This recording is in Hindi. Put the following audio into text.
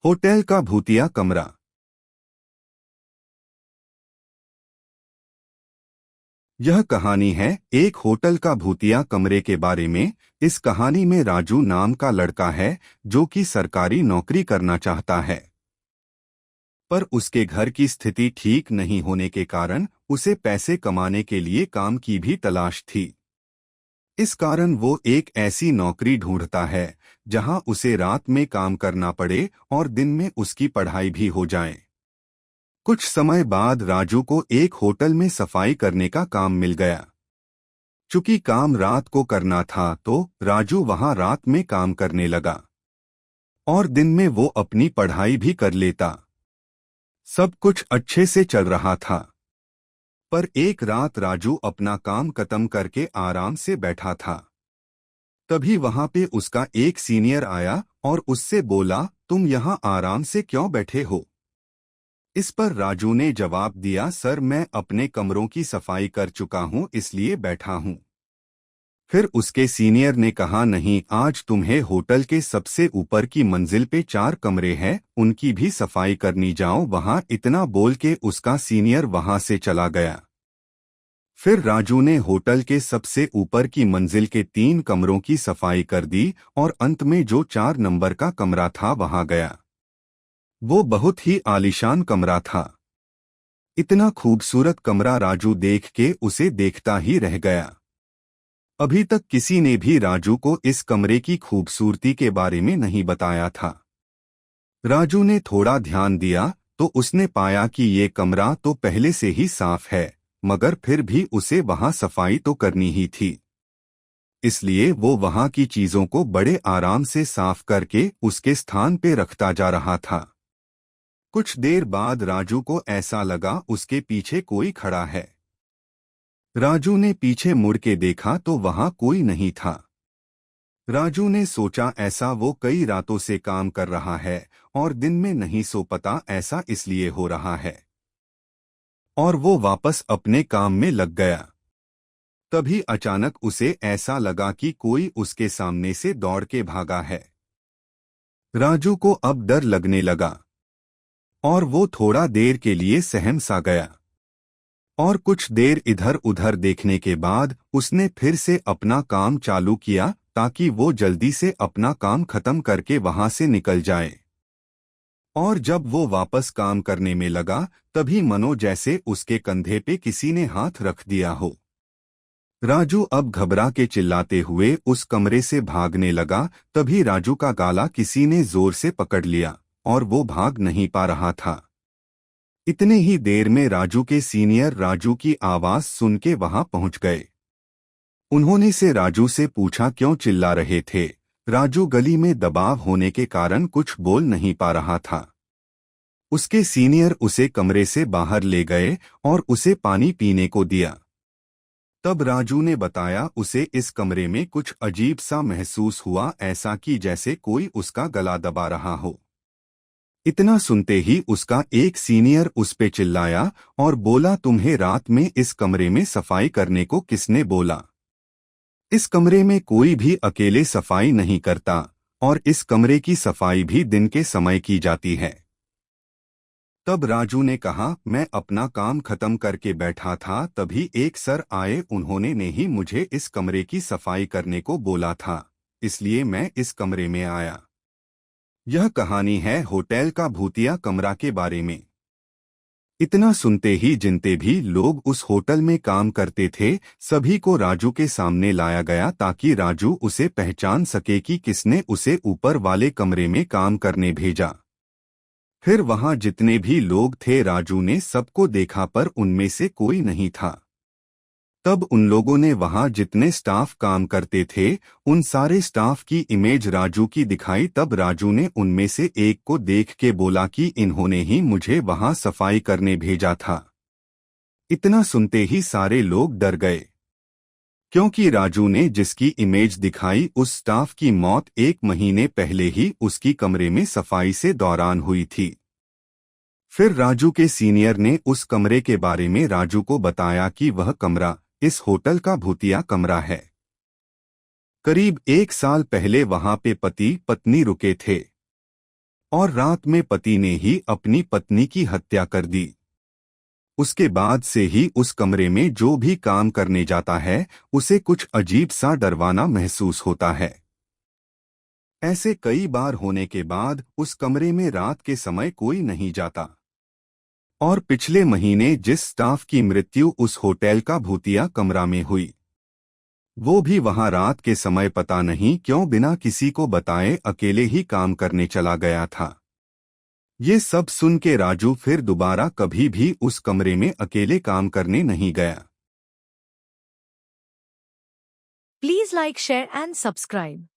होटल का भूतिया कमरा। यह कहानी है एक होटल का भूतिया कमरे के बारे में। इस कहानी में राजू नाम का लड़का है जो कि सरकारी नौकरी करना चाहता है, पर उसके घर की स्थिति ठीक नहीं होने के कारण उसे पैसे कमाने के लिए काम की भी तलाश थी। इस कारण वो एक ऐसी नौकरी ढूंढता है जहां उसे रात में काम करना पड़े और दिन में उसकी पढ़ाई भी हो जाए। कुछ समय बाद राजू को एक होटल में सफाई करने का काम मिल गया। चूंकि काम रात को करना था तो राजू वहां रात में काम करने लगा और दिन में वो अपनी पढ़ाई भी कर लेता। सब कुछ अच्छे से चल रहा था, पर एक रात राजू अपना काम खत्म करके आराम से बैठा था। तभी वहां पे उसका एक सीनियर आया और उससे बोला, तुम यहाँ आराम से क्यों बैठे हो? इस पर राजू ने जवाब दिया, सर मैं अपने कमरों की सफाई कर चुका हूँ इसलिए बैठा हूँ। फिर उसके सीनियर ने कहा, नहीं, आज तुम्हें होटल के सबसे ऊपर की मंजिल पे 4 कमरे हैं, उनकी भी सफाई करनी, जाओ वहां। इतना बोल के उसका सीनियर वहां से चला गया। फिर राजू ने होटल के सबसे ऊपर की मंजिल के 3 कमरों की सफाई कर दी और अंत में जो 4 नंबर का कमरा था वहां गया। वो बहुत ही आलीशान कमरा था। इतना खूबसूरत कमरा राजू देख के उसे देखता ही रह गया। अभी तक किसी ने भी राजू को इस कमरे की खूबसूरती के बारे में नहीं बताया था। राजू ने थोड़ा ध्यान दिया तो उसने पाया कि ये कमरा तो पहले से ही साफ है, मगर फिर भी उसे वहां सफाई तो करनी ही थी। इसलिए वो वहां की चीजों को बड़े आराम से साफ करके उसके स्थान पे रखता जा रहा था। कुछ देर बाद राजू को ऐसा लगा उसके पीछे कोई खड़ा है। राजू ने पीछे मुड़ के देखा तो वहां कोई नहीं था। राजू ने सोचा ऐसा वो कई रातों से काम कर रहा है और दिन में नहीं सो पाता, ऐसा इसलिए हो रहा है। और वो वापस अपने काम में लग गया। तभी अचानक उसे ऐसा लगा कि कोई उसके सामने से दौड़ के भागा है। राजू को अब डर लगने लगा और वो थोड़ा देर के लिए सहम सा गया। और कुछ देर इधर उधर देखने के बाद उसने फिर से अपना काम चालू किया ताकि वो जल्दी से अपना काम खत्म करके वहां से निकल जाए। और जब वो वापस काम करने में लगा तभी मनो जैसे उसके कंधे पे किसी ने हाथ रख दिया हो। राजू अब घबरा के चिल्लाते हुए उस कमरे से भागने लगा। तभी राजू का गाला किसी ने जोर से पकड़ लिया और वो भाग नहीं पा रहा था। इतने ही देर में राजू के सीनियर राजू की आवाज सुन के वहां पहुंच गए। उन्होंने से राजू से पूछा, क्यों चिल्ला रहे थे? राजू गली में दबाव होने के कारण कुछ बोल नहीं पा रहा था। उसके सीनियर उसे कमरे से बाहर ले गए और उसे पानी पीने को दिया। तब राजू ने बताया उसे इस कमरे में कुछ अजीब सा महसूस हुआ, ऐसा कि जैसे कोई उसका गला दबा रहा हो। इतना सुनते ही उसका एक सीनियर उस पे चिल्लाया और बोला, तुम्हें रात में इस कमरे में सफाई करने को किसने बोला? इस कमरे में कोई भी अकेले सफाई नहीं करता और इस कमरे की सफाई भी दिन के समय की जाती है। तब राजू ने कहा, मैं अपना काम खत्म करके बैठा था, तभी एक सर आए, उन्होंने ने ही मुझे इस कमरे की सफाई करने को बोला था, इसलिए मैं इस कमरे में आया। यह कहानी है होटल का भूतिया कमरा के बारे में। इतना सुनते ही जितने भी लोग उस होटल में काम करते थे सभी को राजू के सामने लाया गया ताकि राजू उसे पहचान सके कि किसने उसे ऊपर वाले कमरे में काम करने भेजा। फिर वहां जितने भी लोग थे राजू ने सबको देखा पर उनमें से कोई नहीं था। तब उन लोगों ने वहां जितने स्टाफ काम करते थे उन सारे स्टाफ की इमेज राजू की दिखाई। तब राजू ने उनमें से एक को देख के बोला कि इन्होंने ही मुझे वहां सफाई करने भेजा था। इतना सुनते ही सारे लोग डर गए, क्योंकि राजू ने जिसकी इमेज दिखाई उस स्टाफ की मौत 1 महीने पहले ही उसकी कमरे में सफाई से दौरान हुई थी। फिर राजू के सीनियर ने उस कमरे के बारे में राजू को बताया कि वह कमरा इस होटल का भूतिया कमरा है। करीब 1 साल पहले वहां पे पति पत्नी रुके थे। और रात में पति ने ही अपनी पत्नी की हत्या कर दी। उसके बाद से ही उस कमरे में जो भी काम करने जाता है उसे कुछ अजीब सा डरवाना महसूस होता है। ऐसे कई बार होने के बाद उस कमरे में रात के समय कोई नहीं जाता। और पिछले महीने जिस स्टाफ की मृत्यु उस होटल का भूतिया कमरा में हुई, वो भी वहां रात के समय पता नहीं क्यों बिना किसी को बताए अकेले ही काम करने चला गया था। ये सब सुन के राजू फिर दोबारा कभी भी उस कमरे में अकेले काम करने नहीं गया। Please like, share and subscribe.